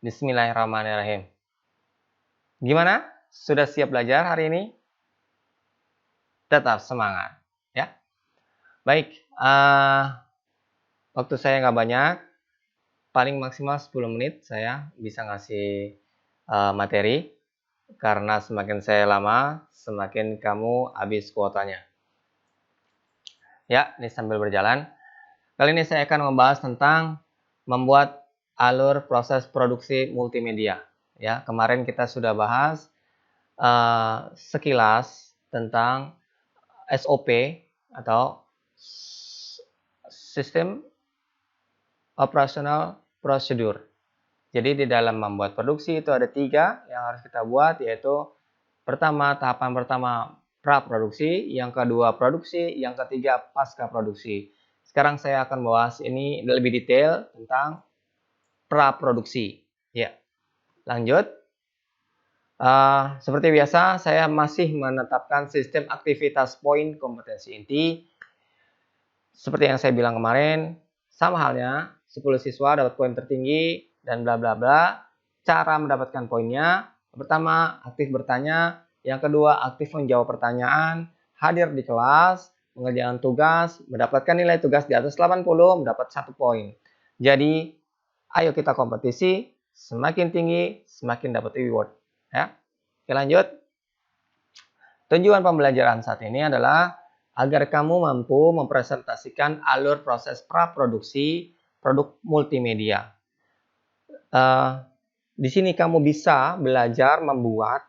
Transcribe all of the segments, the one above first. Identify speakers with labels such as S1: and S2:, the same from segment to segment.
S1: Bismillahirrahmanirrahim. Gimana? Sudah siap belajar hari ini? Tetap semangat, ya. Baik, waktu saya nggak banyak, paling maksimal 10 menit saya bisa ngasih materi, karena semakin saya lama, semakin kamu habis kuotanya. Ya, ini sambil berjalan. Kali ini saya akan membahas tentang membuat alur proses produksi multimedia. Ya, kemarin kita sudah bahas sekilas tentang SOP atau System Operational Procedure. Jadi di dalam membuat produksi itu ada 3 yang harus kita buat, yaitu tahapan pertama pra-produksi, yang kedua produksi, yang ketiga pasca produksi. Sekarang saya akan bahas ini lebih detail tentang pra-produksi. Ya, lanjut. Seperti biasa, saya masih menetapkan sistem aktivitas poin kompetensi inti. Seperti yang saya bilang kemarin, sama halnya 10 siswa dapat poin tertinggi dan bla bla bla. Cara mendapatkan poinnya, pertama aktif bertanya, yang kedua aktif menjawab pertanyaan, hadir di kelas, mengerjakan tugas, mendapatkan nilai tugas di atas 80, mendapat 1 poin. Jadi, ayo kita kompetisi, semakin tinggi, semakin dapat reward. Ya. Oke, lanjut. Tujuan pembelajaran saat ini adalah agar kamu mampu mempresentasikan alur proses praproduksi produk multimedia. Di sini kamu bisa belajar membuat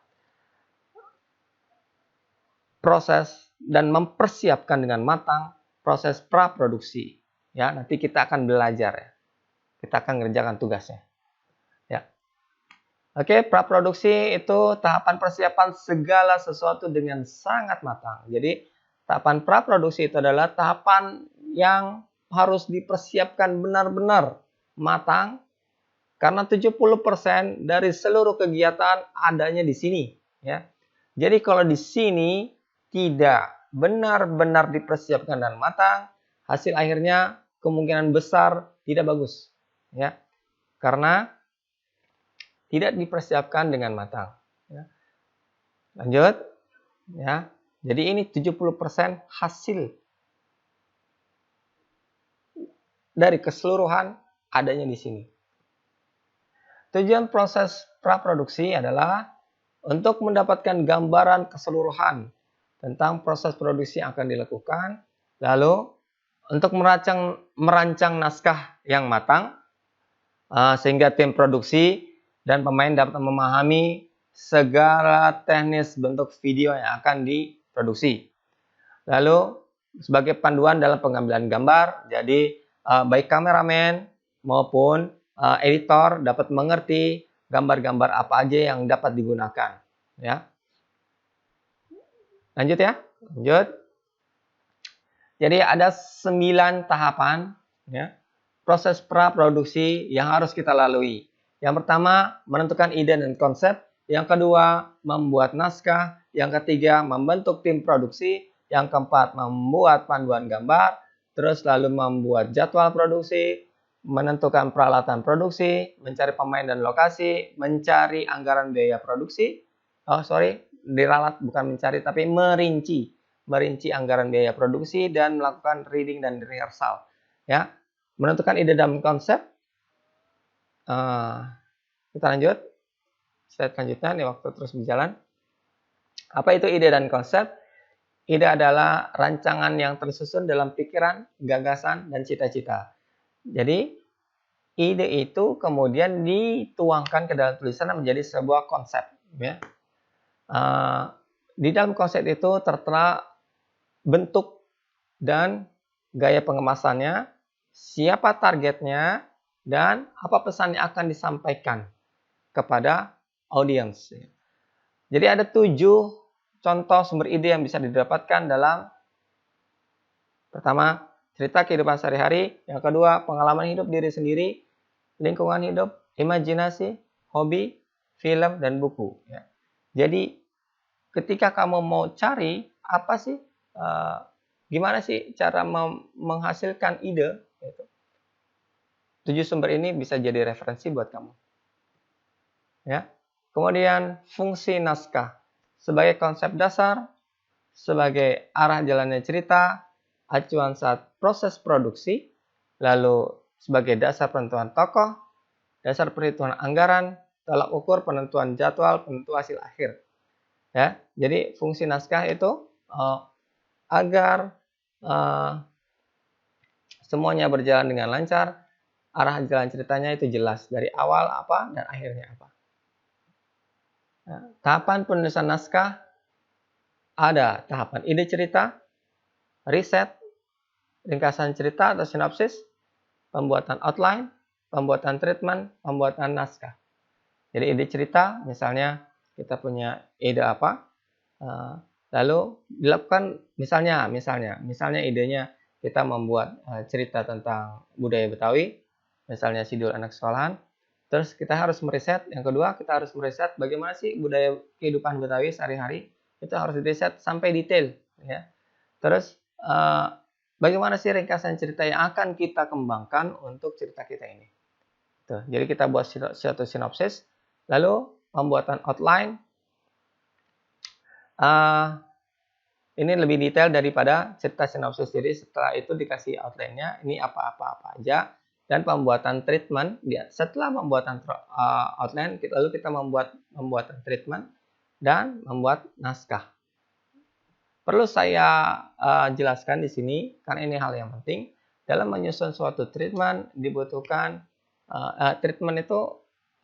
S1: proses dan mempersiapkan dengan matang proses praproduksi. Ya, nanti kita akan belajar ya. Kita akan mengerjakan tugasnya. Ya. Oke, praproduksi itu tahapan persiapan segala sesuatu dengan sangat matang. Jadi, tahapan praproduksi itu adalah tahapan yang harus dipersiapkan benar-benar matang, karena 70% dari seluruh kegiatan adanya di sini. Ya. Jadi, kalau di sini tidak benar-benar dipersiapkan dan matang, hasil akhirnya kemungkinan besar tidak bagus. Ya. Karena tidak dipersiapkan dengan matang. Ya. Lanjut. Ya. Jadi ini 70% hasil dari keseluruhan adanya di sini. Tujuan proses praproduksi adalah untuk mendapatkan gambaran keseluruhan tentang proses produksi yang akan dilakukan, lalu untuk merancang naskah yang matang, sehingga tim produksi dan pemain dapat memahami segala teknis bentuk video yang akan diproduksi. Lalu sebagai panduan dalam pengambilan gambar, jadi baik kameramen maupun editor dapat mengerti gambar-gambar apa aja yang dapat digunakan. Ya. Lanjut ya, lanjut. Jadi ada 9 tahapan ya, proses praproduksi yang harus kita lalui. Yang pertama, menentukan ide dan konsep. Yang kedua, membuat naskah. Yang ketiga, membentuk tim produksi. Yang keempat, membuat panduan gambar. Terus lalu membuat jadwal produksi, menentukan peralatan produksi, mencari pemain dan lokasi, mencari anggaran biaya produksi. Diralat bukan mencari tapi merinci anggaran biaya produksi dan melakukan reading dan rehearsal. Ya, menentukan ide dan konsep. Kita lanjut. Slide selanjutnya, nih waktu terus berjalan. Apa itu ide dan konsep? Ide adalah rancangan yang tersusun dalam pikiran, gagasan, dan cita-cita. Jadi, ide itu kemudian dituangkan ke dalam tulisan menjadi sebuah konsep. Ya. Di dalam konsep itu tertera bentuk dan gaya pengemasannya, siapa targetnya, dan apa pesan yang akan disampaikan kepada audiens. Jadi ada 7 contoh sumber ide yang bisa didapatkan dalam pertama, cerita kehidupan sehari-hari, yang kedua, pengalaman hidup diri sendiri, lingkungan hidup, imajinasi, hobi, film, dan buku. Ya. Jadi ketika kamu mau cari apa sih, gimana sih cara menghasilkan ide, 7 sumber ini bisa jadi referensi buat kamu. Ya. Kemudian fungsi naskah sebagai konsep dasar, sebagai arah jalannya cerita, acuan saat proses produksi, lalu sebagai dasar penentuan tokoh, dasar perhitungan anggaran, tolak ukur penentuan jadwal, penentu hasil akhir. Ya, jadi fungsi naskah itu agar semuanya berjalan dengan lancar, arah jalan ceritanya itu jelas dari awal apa dan akhirnya apa. Nah, tahapan penulisan naskah ada tahapan ide cerita, riset, ringkasan cerita atau sinopsis, pembuatan outline, pembuatan treatment, pembuatan naskah. Jadi ide cerita, misalnya kita punya ide apa, lalu dilakukan misalnya idenya kita membuat cerita tentang budaya Betawi, misalnya Sidul Anak Sekolahan. Terus kita harus meriset, yang kedua kita harus meriset bagaimana sih budaya kehidupan Betawi sehari-hari, itu harus diriset sampai detail. Ya. Terus bagaimana sih ringkasan cerita yang akan kita kembangkan untuk cerita kita ini. Tuh, jadi kita buat suatu sinopsis, lalu pembuatan outline. Ini lebih detail daripada cerita sinopsis. Jadi setelah itu dikasih outline-nya, ini apa-apa aja. Dan pembuatan treatment, setelah pembuatan outline, lalu kita membuat pembuatan treatment dan membuat naskah. Perlu saya jelaskan di sini, karena ini hal yang penting. Dalam menyusun suatu treatment, dibutuhkan treatment itu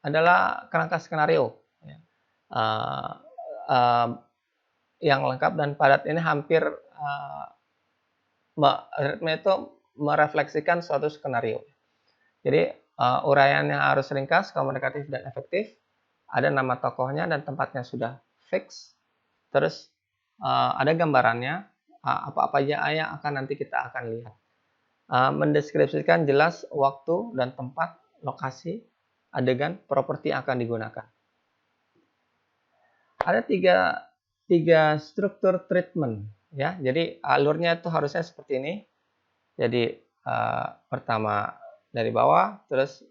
S1: adalah kerangka skenario. Yang lengkap dan padat ini hampir itu merefleksikan suatu skenario. Jadi uraiannya harus ringkas, komunikatif dan efektif. Ada nama tokohnya dan tempatnya sudah fix. Terus ada gambarannya, apa-apa aja yang akan nanti kita akan lihat. Mendeskripsikan jelas waktu dan tempat, lokasi, adegan, properti yang akan digunakan. Ada tiga struktur treatment, ya. Jadi alurnya itu harusnya seperti ini. Jadi pertama dari bawah, terus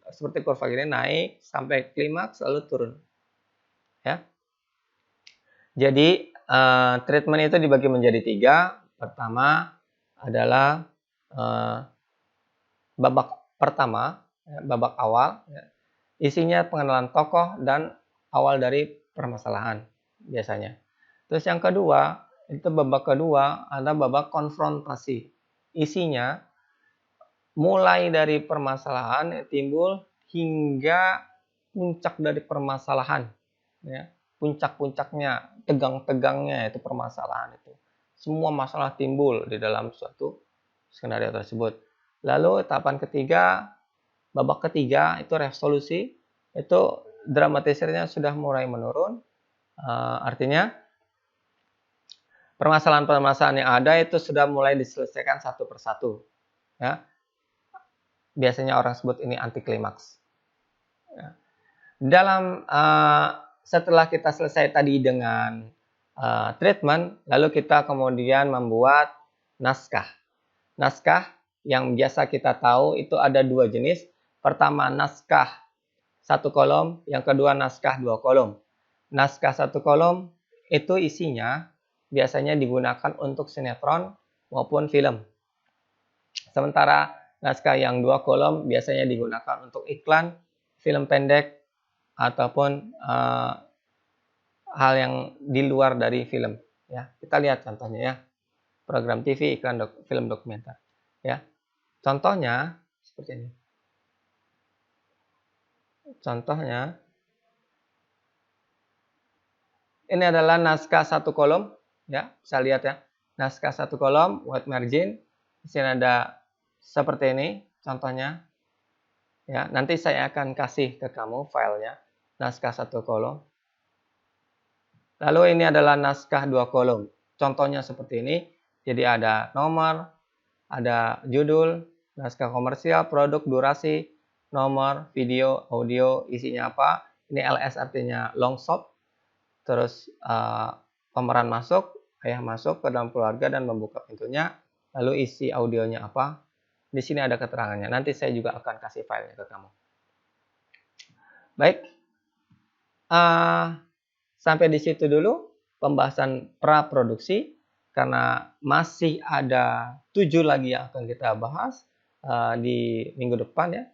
S1: seperti kurva gini naik sampai klimaks lalu turun, ya. Jadi treatment itu dibagi menjadi 3. Pertama adalah babak pertama, babak awal, ya. Isinya pengenalan tokoh dan awal dari permasalahan biasanya. Terus yang kedua, itu babak kedua ada babak konfrontasi. Isinya mulai dari permasalahan timbul hingga puncak dari permasalahan, ya. Puncak-puncaknya, tegang-tegangnya itu permasalahan itu. Semua masalah timbul di dalam suatu skenario tersebut. Lalu tahapan ketiga, babak ketiga itu resolusi, itu dramatisirnya sudah mulai menurun. Artinya permasalahan-permasalahan yang ada itu sudah mulai diselesaikan satu persatu. Ya. Biasanya orang sebut ini anti klimaks. Ya. Dalam setelah kita selesai tadi dengan treatment, lalu kita kemudian membuat naskah. Naskah yang biasa kita tahu itu ada 2 jenis. Pertama naskah 1 kolom, yang kedua naskah 2 kolom. Naskah 1 kolom itu isinya biasanya digunakan untuk sinetron maupun film. Sementara naskah yang 2 kolom biasanya digunakan untuk iklan, film pendek, ataupun hal yang di luar dari film. Ya, kita lihat contohnya ya. Program TV, iklan, film dokumenter. Ya, contohnya seperti ini. Contohnya, ini adalah naskah 1 kolom. Ya, bisa lihat ya. Naskah 1 kolom, white margin. Di sini ada seperti ini contohnya. Ya, nanti saya akan kasih ke kamu filenya. Naskah 1 kolom. Lalu ini adalah naskah 2 kolom. Contohnya seperti ini. Jadi ada nomor, ada judul, naskah komersial, produk, durasi, nomor, video, audio, isinya apa. Ini LS artinya long shot. Terus pemeran masuk, ayah masuk ke dalam keluarga dan membuka pintunya. Lalu isi audionya apa. Di sini ada keterangannya. Nanti saya juga akan kasih filenya ke kamu. Baik, sampai di situ dulu pembahasan praproduksi, karena masih ada 7 lagi yang akan kita bahas di minggu depan ya.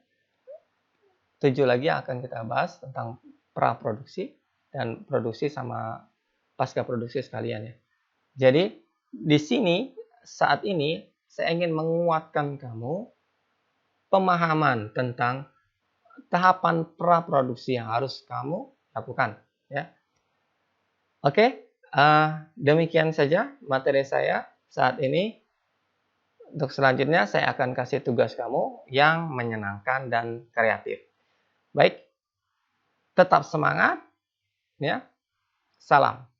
S1: 7 lagi yang akan kita bahas tentang praproduksi dan produksi sama pasca produksi sekalian ya. Jadi di sini saat ini saya ingin menguatkan kamu pemahaman tentang tahapan praproduksi yang harus kamu lakukan ya. Oke, demikian saja materi saya saat ini. Untuk selanjutnya saya akan kasih tugas kamu yang menyenangkan dan kreatif. Baik, tetap semangat ya. Salam.